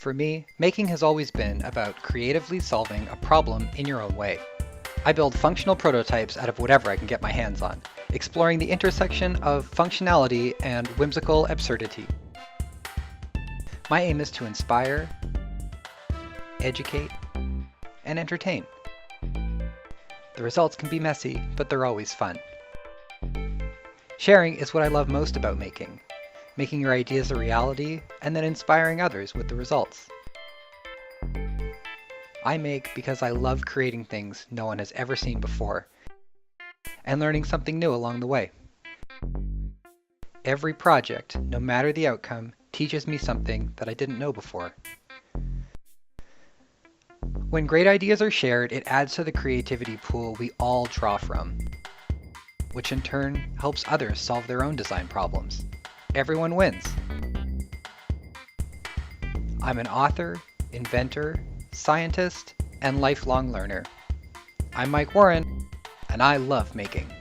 For me, making has always been about creatively solving a problem in your own way. I build functional prototypes out of whatever I can get my hands on, exploring the intersection of functionality and whimsical absurdity. My aim is to inspire, educate, and entertain. The results can be messy, but they're always fun. Sharing is what I love most about making your ideas a reality and then inspiring others with the results. I make because I love creating things no one has ever seen before and learning something new along the way. Every project, no matter the outcome, teaches me something that I didn't know before. When great ideas are shared, it adds to the creativity pool we all draw from, which in turn helps others solve their own design problems. Everyone wins. I'm an author, inventor, scientist, and lifelong learner. I'm Mike Warren, and I love making.